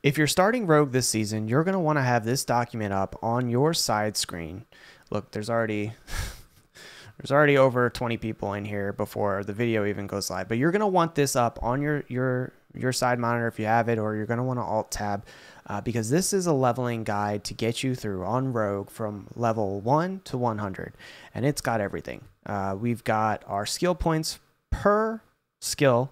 If you're starting Rogue this season, you're going to want to have this document up on your side screen. Look, there's already over 20 people in here before the video even goes live, but you're going to want this up on your side monitor if you have it, or you're going to want to alt tab because this is a leveling guide to get you through on Rogue from level 1 to 100, and it's got everything. We've got our skill points per skill,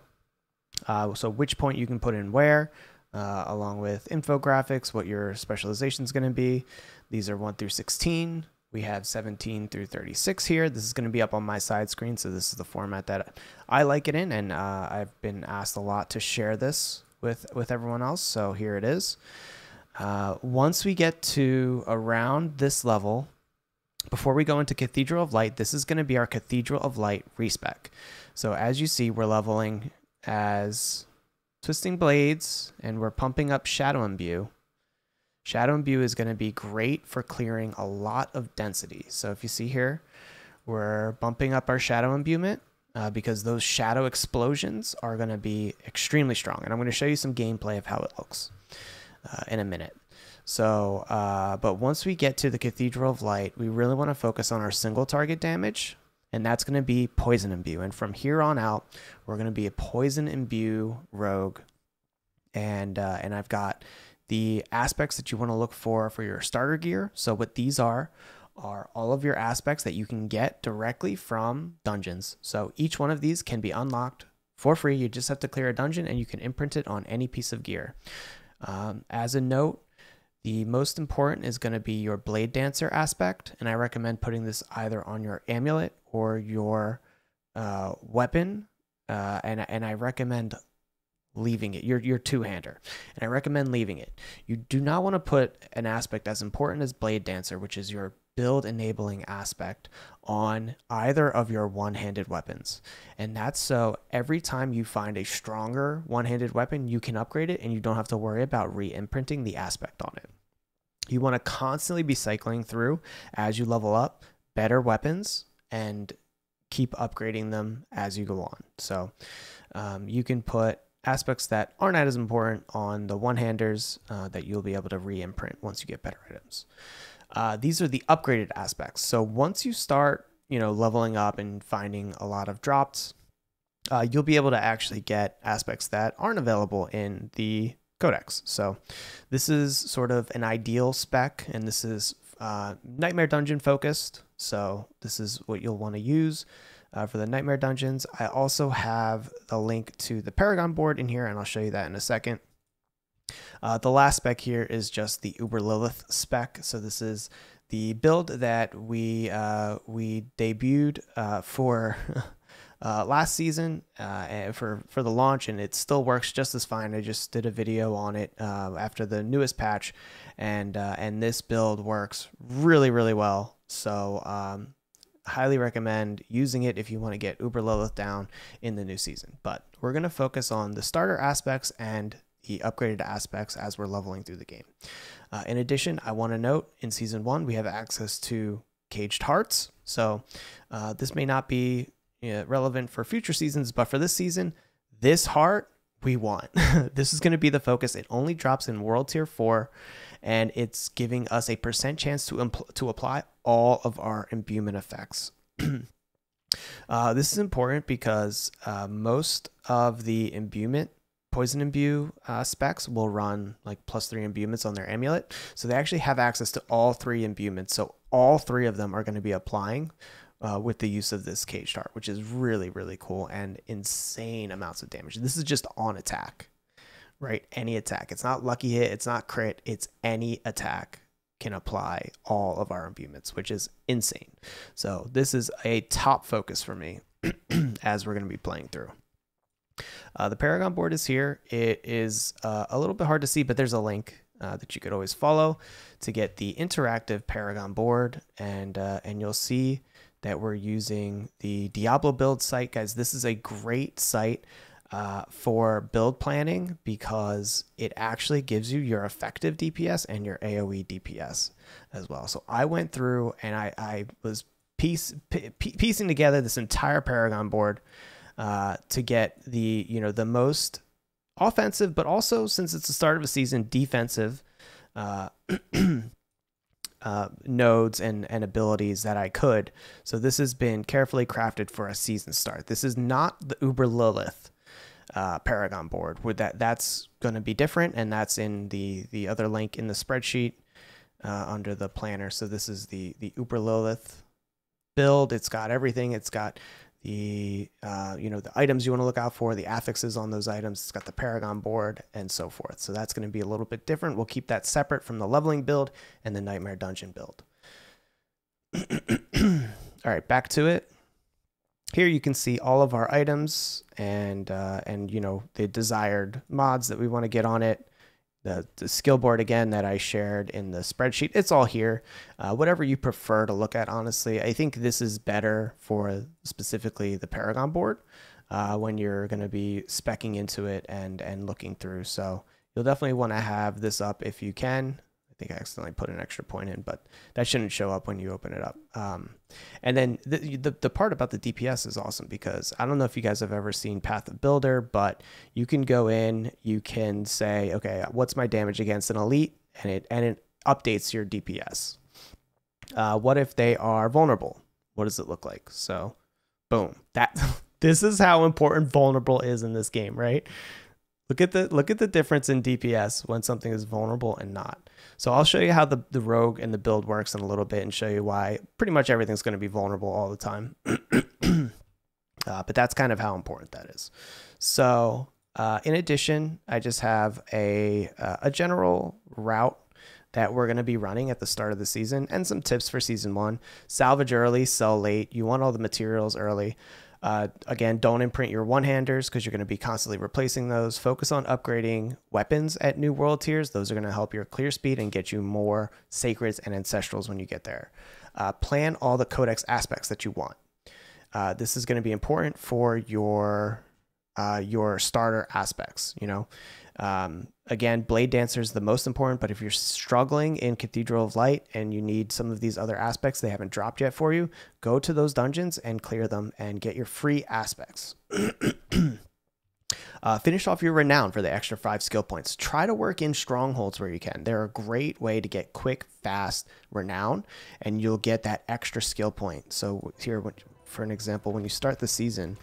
so which point you can put in where, along with infographics, what your specialization is going to be. These are 1 through 16. We have 17 through 36 here. This is going to be up on my side screen, so this is the format that I like it in, and I've been asked a lot to share this with everyone else, so here it is. Once we get to around this level, before we go into Cathedral of Light, this is going to be our Cathedral of Light respec. So as you see, we're leveling as Twisting Blades, and we're pumping up Shadow Imbue. Shadow Imbue is going to be great for clearing a lot of density. So if you see here, we're bumping up our Shadow Imbuement because those Shadow Explosions are going to be extremely strong. And I'm going to show you some gameplay of how it looks in a minute. So, but once we get to the Cathedral of Light, we really want to focus on our single target damage, and that's going to be Poison Imbue. And from here on out, we're going to be a Poison Imbue rogue. And I've got the aspects that you want to look for your starter gear. So what these are all of your aspects that you can get directly from dungeons. So each one of these can be unlocked for free. You just have to clear a dungeon and you can imprint it on any piece of gear. As a note, the most important is going to be your Blade Dancer aspect, and I recommend putting this either on your amulet or your weapon, and I recommend leaving it, your two-hander, and I recommend leaving it. You do not want to put an aspect as important as Blade Dancer, which is your build enabling aspect, on either of your one-handed weapons. And that's so every time you find a stronger one-handed weapon, you can upgrade it and you don't have to worry about re-imprinting the aspect on it. You want to constantly be cycling through as you level up better weapons and keep upgrading them as you go on. So you can put aspects that aren't as important on the one-handers that you'll be able to re-imprint once you get better items. These are the upgraded aspects. So once you start, leveling up and finding a lot of drops, you'll be able to actually get aspects that aren't available in the codex. So this is sort of an ideal spec, and this is Nightmare Dungeon focused. So this is what you'll want to use for the Nightmare Dungeons. I also have the link to the Paragon board in here, and I'll show you that in a second. The last spec here is just the Uber Lilith spec. So this is the build that we debuted for last season for the launch, and it still works just as fine. I just did a video on it after the newest patch, and this build works really, really well. So highly recommend using it if you want to get Uber Lilith down in the new season. But we're going to focus on the starter aspects and the upgraded aspects as we're leveling through the game. In addition, I want to note in Season 1, we have access to Caged Hearts. So this may not be relevant for future seasons, but for this season, this heart we want. This is going to be the focus. It only drops in World Tier 4, and it's giving us a % chance to apply all of our imbuement effects. This is important because most of the imbuement Poison Imbue specs will run like +3 imbuements on their amulet. So they actually have access to all 3 imbuements. So all 3 of them are going to be applying with the use of this Caged Heart, which is really, really cool and insane amounts of damage. This is just on attack, right? Any attack. It's not lucky hit. It's not crit. It's any attack can apply all of our imbuements, which is insane. So this is a top focus for me as we're going to be playing through. The Paragon board is here. It is a little bit hard to see, but there's a link that you could always follow to get the interactive Paragon board, and you'll see that we're using the Diablo build site. Guys, this is a great site for build planning because it actually gives you your effective DPS and your AoE DPS as well. So I went through and I was piecing together this entire Paragon board to get the the most offensive, but also, since it's the start of a season, defensive nodes and abilities that I could. So this has been carefully crafted for a season start. This is not the Uber Lilith Paragon board. With that's going to be different, and that's in the other link in the spreadsheet under the planner. So this is the Uber Lilith build. It's got everything. It's got the the items you want to look out for, the affixes on those items. It's got the Paragon board and so forth. So that's going to be a little bit different. We'll keep that separate from the leveling build and the Nightmare Dungeon build. All right, back to it. Here you can see all of our items and the desired mods that we want to get on it. The skill board, again, that I shared in the spreadsheet, it's all here. Whatever you prefer to look at, honestly. I think this is better for specifically the Paragon board when you're going to be speccing into it and looking through. So you'll definitely want to have this up if you can. I think I accidentally put an extra point in, but that shouldn't show up when you open it up. And then the part about the DPS is awesome, because I don't know if you guys have ever seen Path of Builder, but you can go in, you can say, okay, what's my damage against an elite? And it updates your DPS. What if they are vulnerable? What does it look like? So boom, this is how important vulnerable is in this game, right? Look at the difference in DPS when something is vulnerable and not. So I'll show you how the rogue and the build works in a little bit, and show you why pretty much everything's going to be vulnerable all the time. But that's kind of how important that is. So in addition, I just have a general route that we're going to be running at the start of the season, and some tips for season 1. Salvage early, sell late. You want all the materials early. Again, don't imprint your one-handers, because you're going to be constantly replacing those. Focus on upgrading weapons at new world tiers. Those are going to help your clear speed and get you more sacreds and ancestrals when you get there. Plan all the codex aspects that you want. This is going to be important for your starter aspects. Again, Blade Dancer is the most important, but if you're struggling in Cathedral of Light and you need some of these other aspects, they haven't dropped yet for you, go to those dungeons and clear them and get your free aspects. Finish off your Renown for the extra 5 skill points. Try to work in strongholds where you can. They're a great way to get quick, fast Renown, and you'll get that extra skill point. So here, for an example, when you start the season,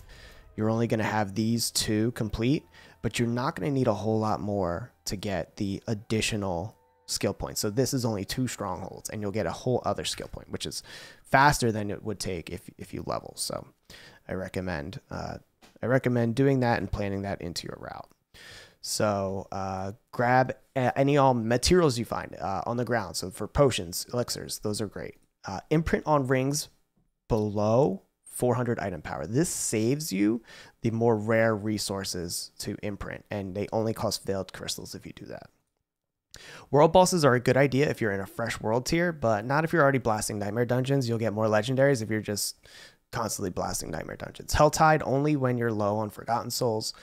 you're only going to have these 2 complete, but you're not going to need a whole lot more to get the additional skill points. So this is only 2 strongholds, and you'll get a whole other skill point, which is faster than it would take if you level. So I recommend doing that and planning that into your route. So grab all materials you find on the ground. So for potions, elixirs, those are great. Imprint on rings below 400 item power. This saves you the more rare resources to imprint, and they only cost veiled crystals if you do that. World bosses are a good idea if you're in a fresh world tier, but not if you're already blasting nightmare dungeons. You'll get more legendaries if you're just constantly blasting nightmare dungeons. Helltide only when you're low on Forgotten Souls.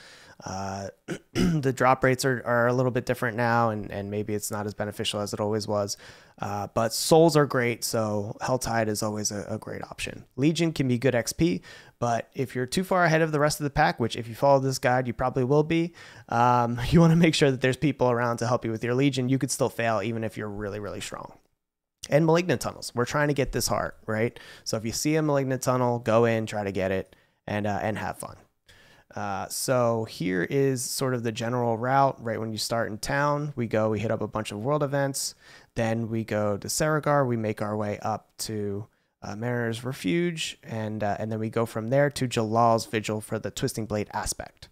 The drop rates are a little bit different now, and maybe it's not as beneficial as it always was. But souls are great, so Helltide is always a great option. Legion can be good XP, but if you're too far ahead of the rest of the pack, which if you follow this guide, you probably will be, you want to make sure that there's people around to help you with your Legion. You could still fail even if you're really, really strong. And Malignant Tunnels. We're trying to get this heart, right? So if you see a Malignant Tunnel, go in, try to get it, and have fun. So here is sort of the general route. Right when you start in town, we hit up a bunch of world events. Then we go to Saragar. We make our way up to Mariner's Refuge, and then we go from there to Jalal's Vigil for the Twisting Blade aspect.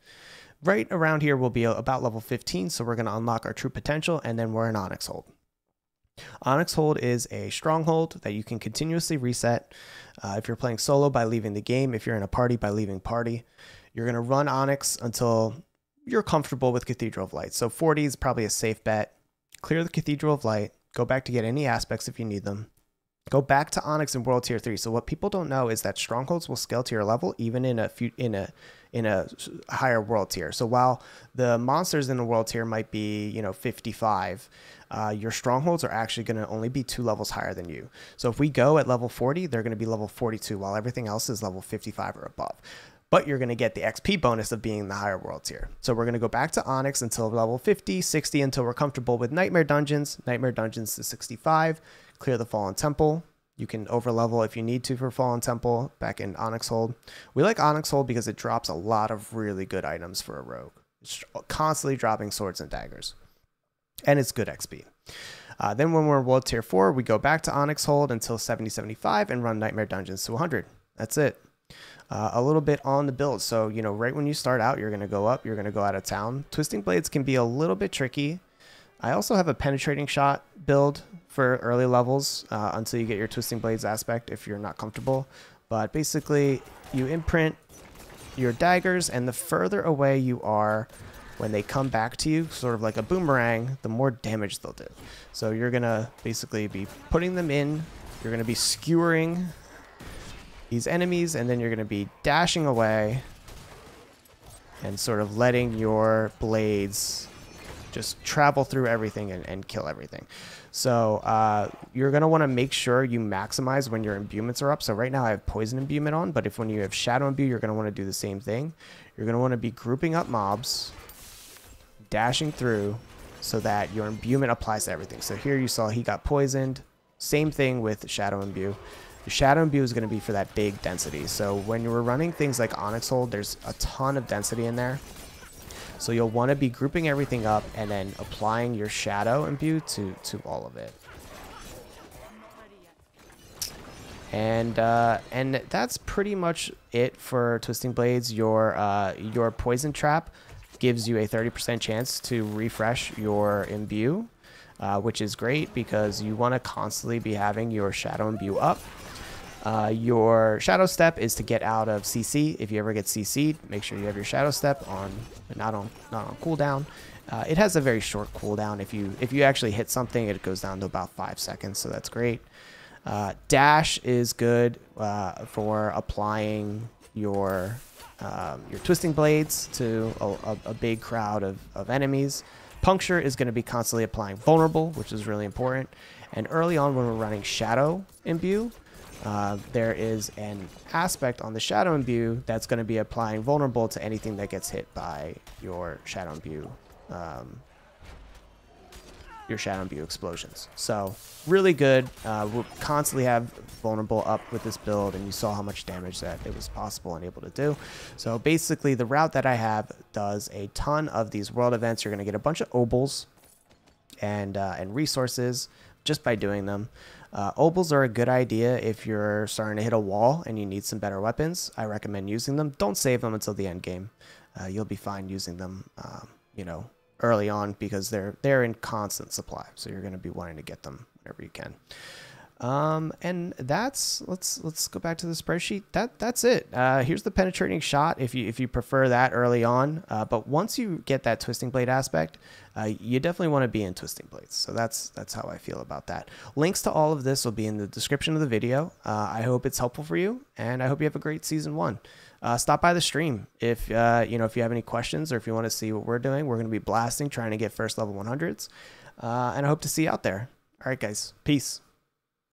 Right around here, we'll be about level 15, so we're going to unlock our true potential, and then we're in Onyx Hold. Onyx Hold is a stronghold that you can continuously reset. If you're playing solo, by leaving the game. If you're in a party, by leaving party. You're going to run Onyx until you're comfortable with Cathedral of Light. So 40 is probably a safe bet. Clear the Cathedral of Light. Go back to get any aspects if you need them. Go back to Onyx in World Tier 3. So what people don't know is that strongholds will scale to your level even in a higher world tier. So while the monsters in the world tier might be 55, your strongholds are actually going to only be 2 levels higher than you. So if we go at level 40, they're going to be level 42, while everything else is level 55 or above. but you're going to get the XP bonus of being in the higher world tier. So we're going to go back to Onyx until level 50, 60, until we're comfortable with Nightmare Dungeons to 65, clear the Fallen Temple. You can overlevel if you need to for Fallen Temple back in Onyx Hold. We like Onyx Hold because it drops a lot of really good items for a rogue. It's constantly dropping swords and daggers, and it's good XP. Then when we're World Tier 4, we go back to Onyx Hold until 70, 75 and run Nightmare Dungeons to 100. That's it. A little bit on the build. So, you know, right when you start out, you're going to go up, you're going to go out of town. Twisting Blades can be a little bit tricky. I also have a Penetrating Shot build for early levels until you get your Twisting Blades aspect if you're not comfortable. But basically, you imprint your daggers, and the further away you are when they come back to you, sort of like a boomerang, the more damage they'll do. So you're going to basically be putting them in, you're going to be skewering these enemies, and then you're going to be dashing away and sort of letting your blades just travel through everything and kill everything. So you're going to want to make sure you maximize when your imbuements are up. So right now I have poison imbuement on, but if when you have shadow imbue, you're going to want to do the same thing. You're going to want to be grouping up mobs, dashing through so that your imbuement applies to everything. So here you saw he got poisoned. Same thing with shadow imbue. The shadow imbue is going to be for that big density. So when you're running things like Onyx Hold, there's a ton of density in there. So you'll want to be grouping everything up and then applying your shadow imbue to all of it. And that's pretty much it for Twisting Blades. Your Poison Trap gives you a 30% chance to refresh your imbue, which is great because you want to constantly be having your shadow imbue up. Your Shadow Step is to get out of CC. If you ever get CC'd, make sure you have your Shadow Step on, not on cooldown. It has a very short cooldown. If you actually hit something, it goes down to about 5 seconds, so that's great. Dash is good for applying your Twisting Blades to a big crowd of enemies. Puncture is going to be constantly applying Vulnerable, which is really important. And early on when we're running Shadow Imbue, there is an aspect on the Shadow Imbue that's going to be applying Vulnerable to anything that gets hit by your Shadow Imbue explosions. So really good. We'll constantly have Vulnerable up with this build, and you saw how much damage that it was possible and able to do. So basically the route that I have does a ton of these world events. You're going to get a bunch of obols and resources just by doing them. Obols are a good idea if you're starting to hit a wall and you need some better weapons. I recommend using them. Don't save them until the end game. You'll be fine using them, you know, early on because they're in constant supply. So you're going to be wanting to get them whenever you can. And let's go back to the spreadsheet. That's it. Here's the Penetrating Shot if you prefer that early on. But once you get that Twisting Blade aspect, you definitely want to be in Twisting Blades. So that's how I feel about that. Links to all of this will be in the description of the video. I hope it's helpful for you, and I hope you have a great season 1. Stop by the stream if you know, if you have any questions or if you want to see what we're doing. We're going to be blasting, trying to get first level 100s, and I hope to see you out there. All right, guys, peace.